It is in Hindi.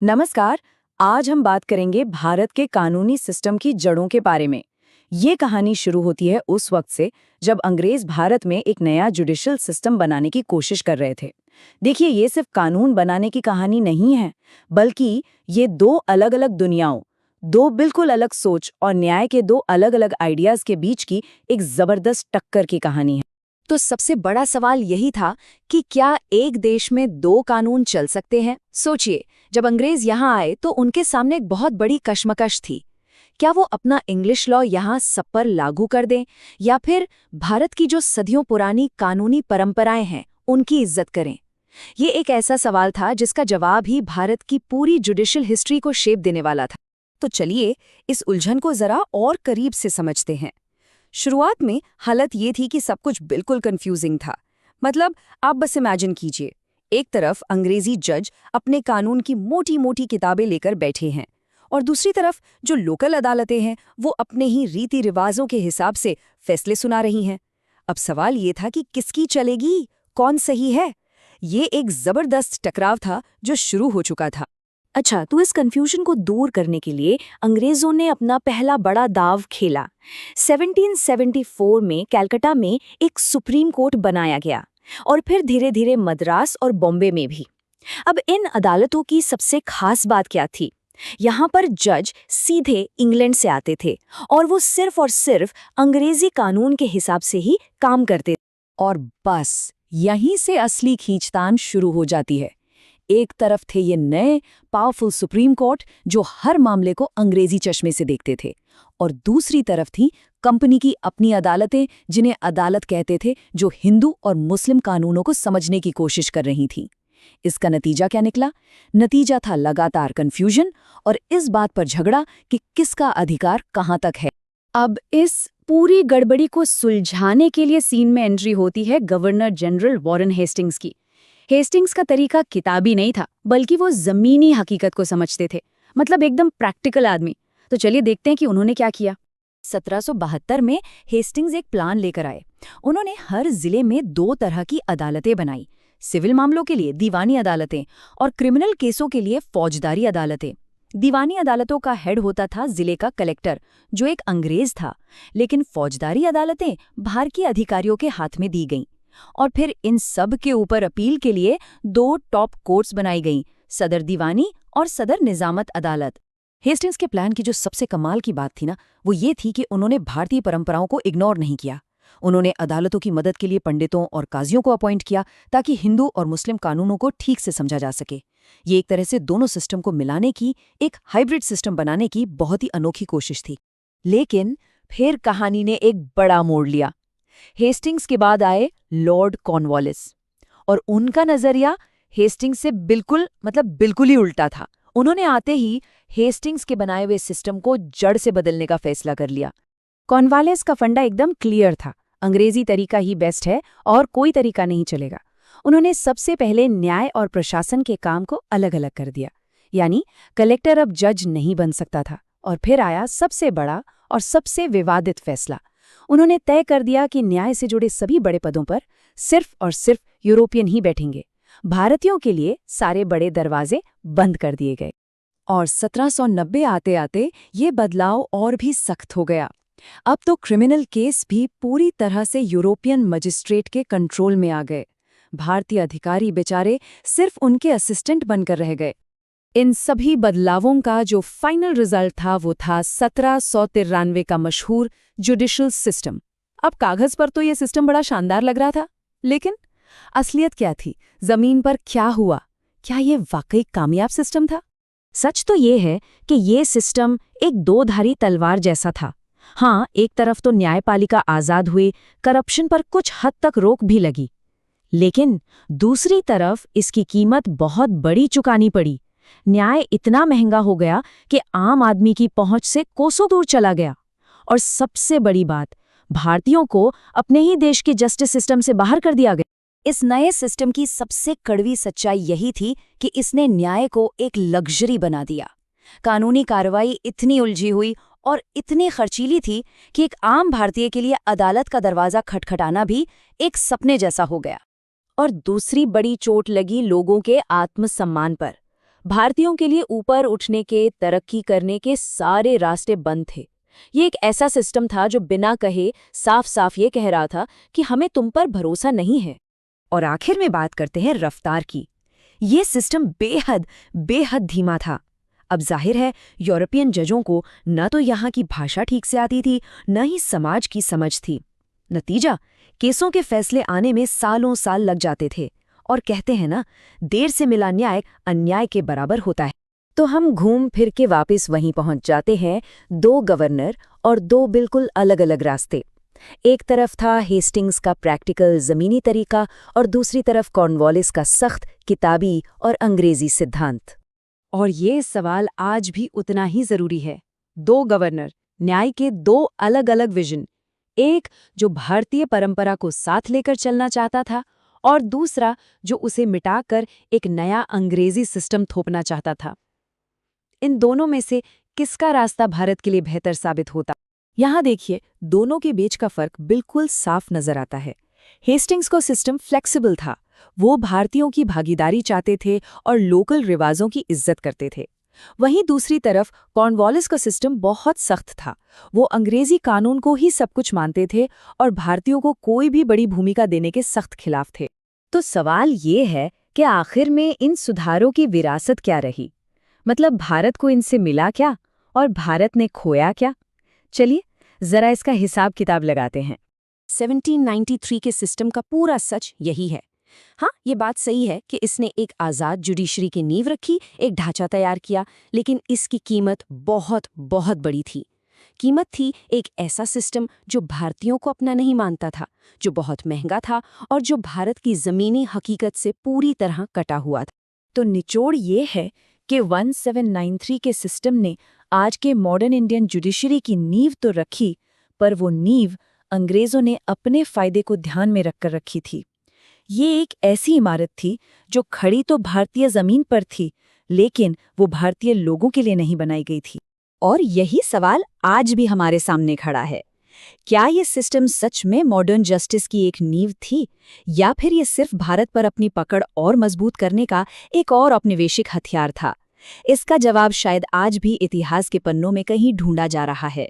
नमस्कार। आज हम बात करेंगे भारत के कानूनी सिस्टम की जड़ों के बारे में। ये कहानी शुरू होती है उस वक्त से जब अंग्रेज भारत में एक नया जुडिशियल सिस्टम बनाने की कोशिश कर रहे थे। देखिए, ये सिर्फ कानून बनाने की कहानी नहीं है, बल्कि ये दो अलग अलग दुनियाओं, दो बिल्कुल अलग सोच और न्याय के दो अलग अलग आइडियाज के बीच की एक जबरदस्त टक्कर की कहानी है। तो सबसे बड़ा सवाल यही था कि क्या एक देश में दो कानून चल सकते हैं। सोचिए, जब अंग्रेज यहाँ आए तो उनके सामने एक बहुत बड़ी कश्मकश थी। क्या वो अपना इंग्लिश लॉ यहाँ सब पर लागू कर दें, या फिर भारत की जो सदियों पुरानी कानूनी परंपराएं हैं उनकी इज्जत करें। ये एक ऐसा सवाल था जिसका जवाब ही भारत की पूरी जुडिशियल हिस्ट्री को शेप देने वाला था। तो चलिए इस उलझन को जरा और करीब से समझते हैं। शुरुआत में हालत ये थी कि सब कुछ बिल्कुल कंफ्यूजिंग था। मतलब, आप बस इमेजिन कीजिए, एक तरफ अंग्रेजी जज अपने कानून की मोटी मोटी किताबें लेकर बैठे हैं और दूसरी तरफ जो लोकल अदालतें हैं वो अपने ही रीति रिवाजों के हिसाब से फैसले सुना रही हैं। अब सवाल ये था कि किसकी चलेगी, कौन सही है। ये एक जबरदस्त टकराव था जो शुरू हो चुका था। अच्छा, तो इस कंफ्यूजन को दूर करने के लिए अंग्रेजों ने अपना पहला बड़ा दाव खेला। 1774 में कलकत्ता में एक सुप्रीम कोर्ट बनाया गया और फिर धीरे धीरे मद्रास और बॉम्बे में भी। अब इन अदालतों की सबसे खास बात क्या थी? यहाँ पर जज सीधे इंग्लैंड से आते थे और वो सिर्फ और सिर्फ अंग्रेजी कानून के हिसाब से ही काम करते थे। और बस यहीं से असली खींचतान शुरू हो जाती है। एक तरफ थे ये नए पावरफुल सुप्रीम कोर्ट जो हर मामले को अंग्रेजी चश्मे से देखते थे, और दूसरी तरफ थी कंपनी की अपनी अदालतें जिन्हें अदालत कहते थे, जो हिंदू और मुस्लिम कानूनों को समझने की कोशिश कर रही थीं। इसका नतीजा क्या निकला? नतीजा था लगातार कंफ्यूजन और इस बात पर झगड़ा कि किसका अधिकार कहाँ तक है। अब इस पूरी गड़बड़ी को सुलझाने के लिए सीन में एंट्री होती है गवर्नर जनरल वॉरेन हेस्टिंग्स की। हेस्टिंग्स का तरीका किताबी नहीं था, बल्कि वो जमीनी हकीकत को समझते थे। मतलब एकदम प्रैक्टिकल आदमी। तो चलिए देखते हैं कि उन्होंने क्या किया। 1772 में हेस्टिंग्स एक प्लान लेकर आए। उन्होंने हर जिले में दो तरह की अदालतें बनाई, सिविल मामलों के लिए दीवानी अदालतें और क्रिमिनल केसों के लिए फौजदारी अदालतें। दीवानी अदालतों का हेड होता था जिले का कलेक्टर, जो एक अंग्रेज था, लेकिन फौजदारी अदालतें भारतीय अधिकारियों के हाथ में दी गईं। और फिर इन सब के ऊपर अपील के लिए दो टॉप कोर्ट्स बनाई गईं, सदर दीवानी और सदर निजामत अदालत। हेस्टिंग्स के प्लान की जो सबसे कमाल की बात थी ना, वो ये थी कि उन्होंने भारतीय परंपराओं को इग्नोर नहीं किया। उन्होंने अदालतों की मदद के लिए पंडितों और काजियों को अपॉइंट किया ताकि हिंदू और मुस्लिम कानूनों को ठीक से समझा जा सके। ये एक तरह से दोनों सिस्टम को मिलाने की, एक हाइब्रिड सिस्टम बनाने की बहुत ही अनोखी कोशिश थी। लेकिन फिर कहानी ने एक बड़ा मोड़ लिया। हेस्टिंग्स के बाद आए लॉर्ड कॉर्नवालिस, और उनका नजरिया हेस्टिंग्स से बिल्कुल ही उल्टा था। उन्होंने आते ही हेस्टिंग्स के बनाए हुए सिस्टम को जड़ से बदलने का फैसला कर लिया। कॉर्नवालिस का फंडा एकदम क्लियर था, अंग्रेजी तरीका ही बेस्ट है और कोई तरीका नहीं चलेगा। उन्होंने सबसे पहले न्याय और प्रशासन के काम को अलग अलग कर दिया, यानी कलेक्टर अब जज नहीं बन सकता था। और फिर आया सबसे बड़ा और सबसे विवादित फैसला। उन्होंने तय कर दिया कि न्याय से जुड़े सभी बड़े पदों पर सिर्फ और सिर्फ यूरोपियन ही बैठेंगे। भारतीयों के लिए सारे बड़े दरवाजे बंद कर दिए गए। और 1790 आते आते ये बदलाव और भी सख्त हो गया। अब तो क्रिमिनल केस भी पूरी तरह से यूरोपियन मजिस्ट्रेट के कंट्रोल में आ गए। भारतीय अधिकारी बेचारे सिर्फ उनके असिस्टेंट बनकर रह गए। इन सभी बदलावों का जो फाइनल रिजल्ट था वो था 1793 का मशहूर जुडिशियल सिस्टम। अब कागज पर तो ये सिस्टम बड़ा शानदार लग रहा था, लेकिन असलियत क्या थी? जमीन पर क्या हुआ? क्या ये वाकई कामयाब सिस्टम था? सच तो ये है कि ये सिस्टम एक दो-धारी तलवार जैसा था। हाँ, एक तरफ तो न्यायपालिका आजाद हुई, करप्शन पर कुछ हद तक रोक भी लगी, लेकिन दूसरी तरफ इसकी कीमत बहुत बड़ी चुकानी पड़ी। न्याय इतना महंगा हो गया कि आम आदमी की पहुंच से कोसों दूर चला गया। और सबसे बड़ी बात, भारतीयों को अपने ही देश के जस्टिस सिस्टम से बाहर कर दिया गया। इस नए सिस्टम की सबसे कड़वी सच्चाई यही थी कि इसने न्याय को एक लग्जरी बना दिया। कानूनी कार्रवाई इतनी उलझी हुई और इतनी खर्चीली थी कि एक आम भारतीय के लिए अदालत का दरवाजा खटखटाना भी एक सपने जैसा हो गया। और दूसरी बड़ी चोट लगी लोगों के आत्मसम्मान पर। भारतीयों के लिए ऊपर उठने के, तरक्की करने के सारे रास्ते बंद थे। ये एक ऐसा सिस्टम था जो बिना कहे साफ साफ ये कह रहा था कि हमें तुम पर भरोसा नहीं है। और आखिर में बात करते हैं रफ्तार की। ये सिस्टम बेहद बेहद धीमा था। अब जाहिर है यूरोपियन जजों को न तो यहाँ की भाषा ठीक से आती थी, न ही समाज की समझ थी। नतीजा, केसों के फैसले आने में सालों साल लग जाते थे। और कहते हैं ना, देर से मिला न्याय अन्याय के बराबर होता है। तो हम घूम फिर के वापस वहीं पहुंच जाते हैं, दो गवर्नर और दो बिल्कुल अलग अलग रास्ते। एक तरफ था हेस्टिंग्स का प्रैक्टिकल ज़मीनी तरीका और दूसरी तरफ कॉर्नवालिस का सख्त किताबी और अंग्रेजी सिद्धांत। और ये सवाल आज भी उतना ही ज़रूरी है। दो गवर्नर, न्याय के दो अलग अलग विजन। एक जो भारतीय परंपरा को साथ लेकर चलना चाहता था और दूसरा जो उसे मिटाकर एक नया अंग्रेजी सिस्टम थोपना चाहता था। इन दोनों में से किसका रास्ता भारत के लिए बेहतर साबित होता? यहाँ देखिए, दोनों के बीच का फर्क बिल्कुल साफ नजर आता है। हेस्टिंग्स का सिस्टम फ्लेक्सिबल था। वो भारतीयों की भागीदारी चाहते थे और लोकल रिवाजों की इज्जत करते थे। वहीं दूसरी तरफ कॉर्नवालिस का सिस्टम बहुत सख्त था। वो अंग्रेजी कानून को ही सब कुछ मानते थे और भारतीयों को कोई भी बड़ी भूमिका देने के सख्त खिलाफ थे। तो सवाल ये है कि आखिर में इन सुधारों की विरासत क्या रही? मतलब भारत को इनसे मिला क्या और भारत ने खोया क्या? चलिए जरा इसका हिसाब किताब लगाते हैं। 1793 के सिस्टम का पूरा सच यही है। हाँ, ये बात सही है कि इसने एक आज़ाद जुडिशरी की नींव रखी, एक ढांचा तैयार किया, लेकिन इसकी कीमत बहुत बहुत बड़ी थी। कीमत थी एक ऐसा सिस्टम जो भारतीयों को अपना नहीं मानता था, जो बहुत महंगा था और जो भारत की ज़मीनी हकीकत से पूरी तरह कटा हुआ था। तो निचोड़ ये है कि 1793 के सिस्टम ने आज के मॉडर्न इंडियन जुडिशरी की नींव तो रखी, पर वो नींव अंग्रेज़ों ने अपने फ़ायदे को ध्यान में रखकर रखी थी। ये एक ऐसी इमारत थी जो खड़ी तो भारतीय ज़मीन पर थी, लेकिन वो भारतीय लोगों के लिए नहीं बनाई गई थी। और यही सवाल आज भी हमारे सामने खड़ा है। क्या ये सिस्टम सच में मॉडर्न जस्टिस की एक नींव थी, या फिर ये सिर्फ भारत पर अपनी पकड़ और मजबूत करने का एक और औपनिवेशिक हथियार था? इसका जवाब शायद आज भी इतिहास के पन्नों में कहीं ढूंढा जा रहा है।